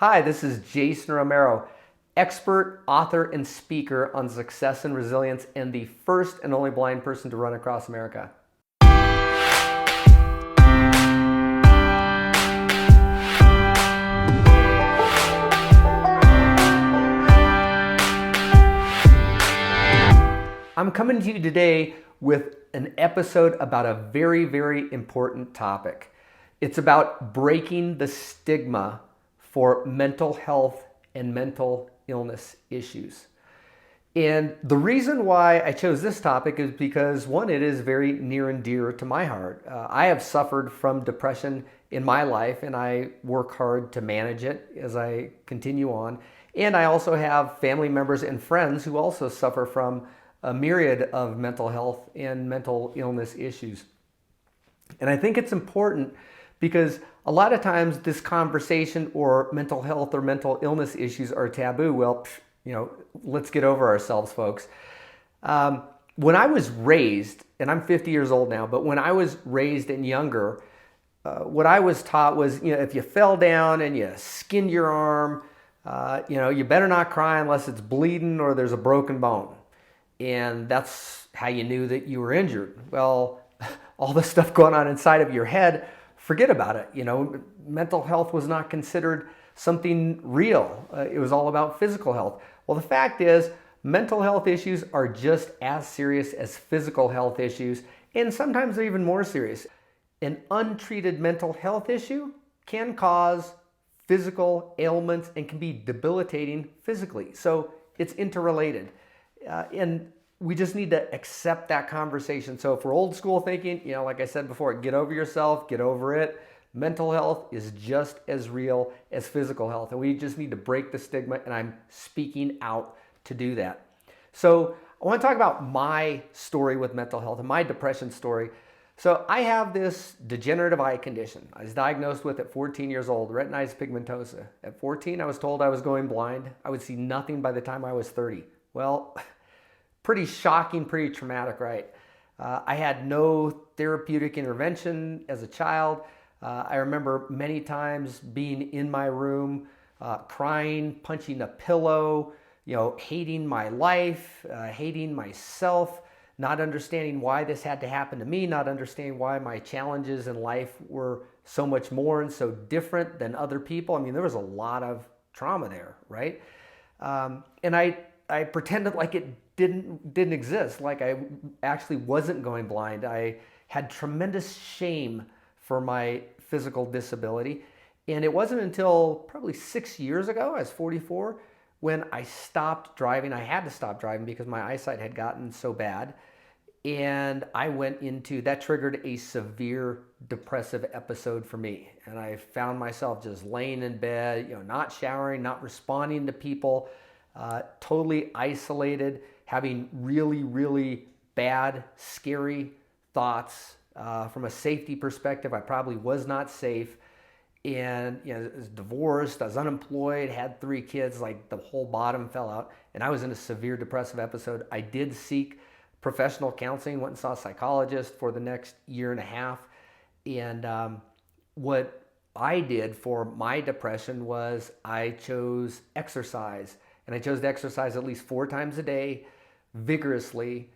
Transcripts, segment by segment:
Hi, this is Jason Romero, expert, author, and speaker on success and resilience, and the first and only blind person to run across America. I'm coming to you today with an episode about a very, very important topic. It's about breaking the stigma for mental health and mental illness issues. And the reason why I chose this topic is because, one, it is very near and dear to my heart. I have suffered from depression in my life, and I work hard to manage it as I continue on. And I also have family members and friends who also suffer from a myriad of mental health and mental illness issues. And I think it's important because a lot of times this conversation or mental health or mental illness issues are taboo. Well, let's get over ourselves, folks. When I was raised, and I'm 50 years old now, but when I was raised and younger, what I was taught was, if you fell down and you skinned your arm, you better not cry unless it's bleeding or there's a broken bone. And that's how you knew that you were injured. Well, all the stuff going on inside of your head, forget about it. Mental health was not considered something real. It was all about physical health. Well, the fact is, mental health issues are just as serious as physical health issues, and sometimes they're even more serious. An untreated mental health issue can cause physical ailments and can be debilitating physically. So it's interrelated. And we just need to accept that conversation. So if we're old school thinking, like I said before, get over yourself, get over it. Mental health is just as real as physical health. And we just need to break the stigma, and I'm speaking out to do that. So I want to talk about my story with mental health and my depression story. So I have this degenerative eye condition. I was diagnosed with at 14 years old, retinitis pigmentosa. At 14, I was told I was going blind. I would see nothing by the time I was 30. Well, pretty shocking, pretty traumatic, right? I had no therapeutic intervention as a child. I remember many times being in my room, crying, punching a pillow, hating my life, hating myself, not understanding why this had to happen to me, not understanding why my challenges in life were so much more and so different than other people. I mean, there was a lot of trauma there, right? And I pretended like it didn't exist, like I actually wasn't going blind. I had tremendous shame for my physical disability. And it wasn't until probably 6 years ago, I was 44, when I stopped driving. I had to stop driving because my eyesight had gotten so bad. And I went into, that triggered a severe depressive episode for me. And I found myself just laying in bed, not showering, not responding to people, totally isolated, having really, really bad, scary thoughts. From a safety perspective, I probably was not safe. And I was divorced, I was unemployed, had 3 kids, like the whole bottom fell out. And I was in a severe depressive episode. I did seek professional counseling, went and saw a psychologist for the next year and a half. And what I did for my depression was I chose exercise. And I chose to exercise at least 4 times a day, vigorously,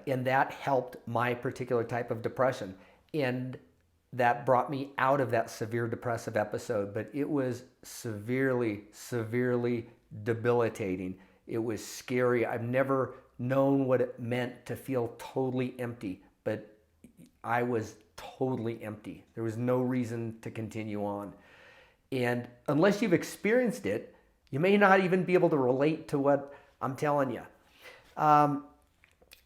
and that helped my particular type of depression. And that brought me out of that severe depressive episode, but it was severely, severely debilitating. It was scary. I've never known what it meant to feel totally empty, but I was totally empty. There was no reason to continue on. And unless you've experienced it, you may not even be able to relate to what I'm telling you.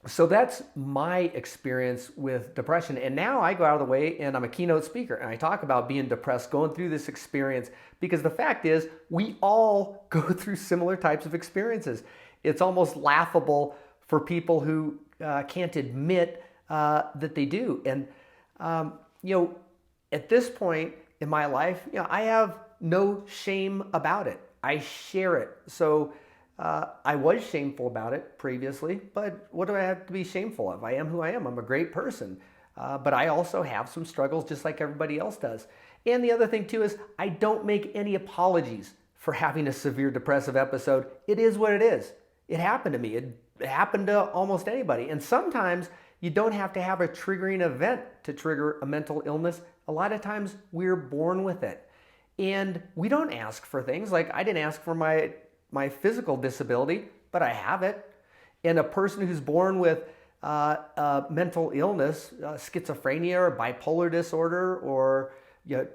So that's my experience with depression. And now I go out of the way and I'm a keynote speaker and I talk about being depressed, going through this experience, because the fact is we all go through similar types of experiences. It's almost laughable for people who can't admit that they do. And, at this point in my life, I have no shame about it. I share it. So I was shameful about it previously, but what do I have to be shameful of? I am who I am. I'm a great person. But I also have some struggles just like everybody else does. And the other thing too is I don't make any apologies for having a severe depressive episode. It is what it is. It happened to me. It happened to almost anybody. And sometimes you don't have to have a triggering event to trigger a mental illness. A lot of times we're born with it. And we don't ask for things. Like I didn't ask for my physical disability, but I have it. And a person who's born with mental illness, schizophrenia or bipolar disorder or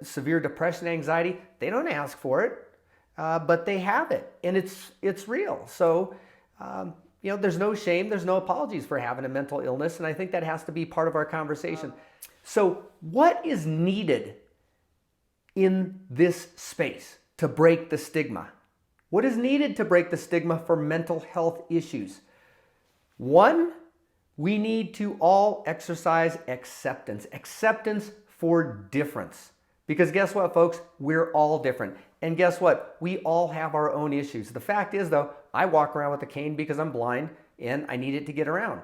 severe depression, anxiety, they don't ask for it, but they have it, and it's real. So, there's no shame, there's no apologies for having a mental illness, and I think that has to be part of our conversation. So, what is needed in this space to break the stigma? What is needed to break the stigma for mental health issues? One, we need to all exercise acceptance for difference. Because guess what, folks? We're all different. And guess what? We all have our own issues. The fact is, though, I walk around with a cane because I'm blind and I need it to get around.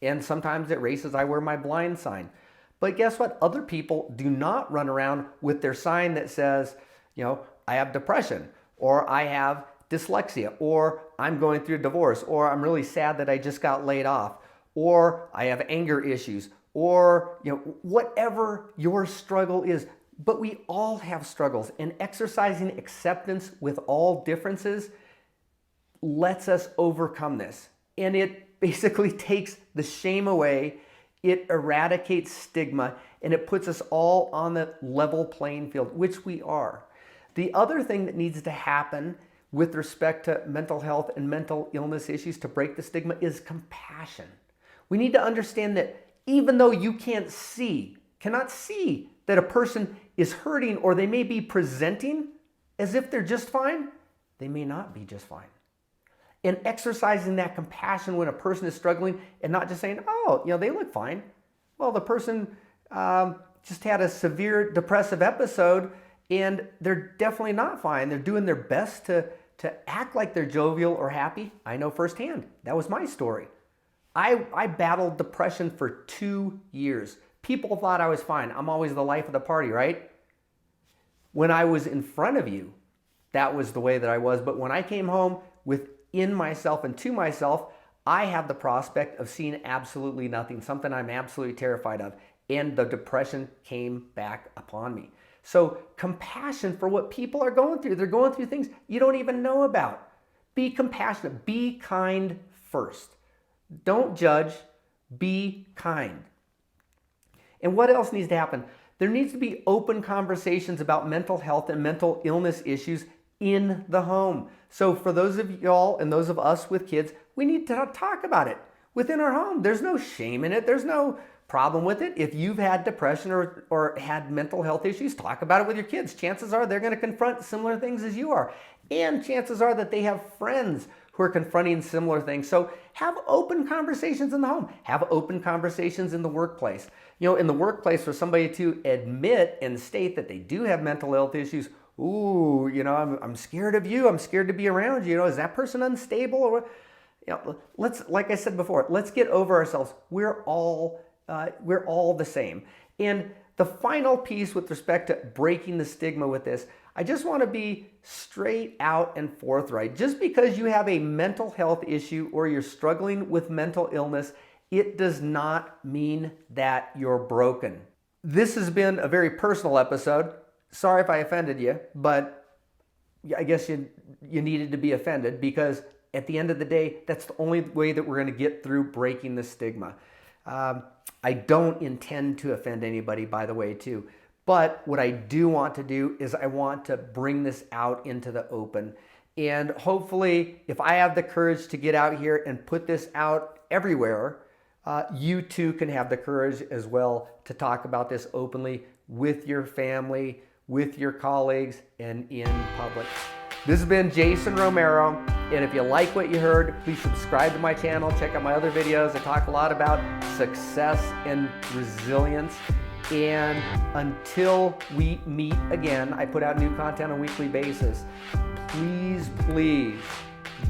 And sometimes at races, I wear my blind sign. But guess what? Other people do not run around with their sign that says, I have depression, or I have dyslexia, or I'm going through a divorce, or I'm really sad that I just got laid off, or I have anger issues, or whatever your struggle is. But we all have struggles, and exercising acceptance with all differences lets us overcome this. And it basically takes the shame away, it eradicates stigma, and it puts us all on the level playing field, which we are. The other thing that needs to happen with respect to mental health and mental illness issues to break the stigma is compassion. We need to understand that even though you cannot see that a person is hurting, or they may be presenting as if they're just fine, they may not be just fine. And exercising that compassion when a person is struggling and not just saying, they look fine. Well, the person just had a severe depressive episode and they're definitely not fine. They're doing their best to act like they're jovial or happy. I know firsthand. That was my story. I battled depression for 2 years. People thought I was fine. I'm always the life of the party, right? When I was in front of you, that was the way that I was. But when I came home within myself and to myself, I have the prospect of seeing absolutely nothing, something I'm absolutely terrified of. And the depression came back upon me. So compassion for what people are going through. They're going through things you don't even know about. Be compassionate. Be kind first. Don't judge. Be kind. And what else needs to happen? There needs to be open conversations about mental health and mental illness issues in the home. So for those of y'all and those of us with kids, we need to talk about it within our home. There's no shame in it. There's no problem with it. If you've had depression or had mental health issues, talk about it with your kids. Chances are they're going to confront similar things as you are. And chances are that they have friends who are confronting similar things. So have open conversations in the home. Have open conversations in the workplace. In the workplace, for somebody to admit and state that they do have mental health issues, I'm scared of you. I'm scared to be around you. Is that person unstable? Or like I said before, let's get over ourselves. We're all the same. And the final piece with respect to breaking the stigma with this, I just want to be straight out and forthright. Just because you have a mental health issue or you're struggling with mental illness, it does not mean that you're broken. This has been a very personal episode. Sorry if I offended you, but I guess you needed to be offended, because at the end of the day, that's the only way that we're going to get through breaking the stigma. I don't intend to offend anybody, by the way, too. But what I do want to do is I want to bring this out into the open. And hopefully, if I have the courage to get out here and put this out everywhere, you too can have the courage as well to talk about this openly with your family, with your colleagues, and in public. This has been Jason Romero, and if you like what you heard, please subscribe to my channel, check out my other videos. I talk a lot about success and resilience. And until we meet again, I put out new content on a weekly basis. Please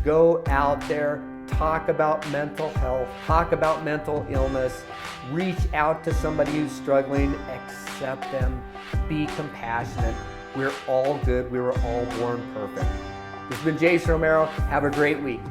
go out there, talk about mental health, talk about mental illness, reach out to somebody who's struggling, accept them, be compassionate. We're all good. We were all born perfect. This has been Jason Romero. Have a great week.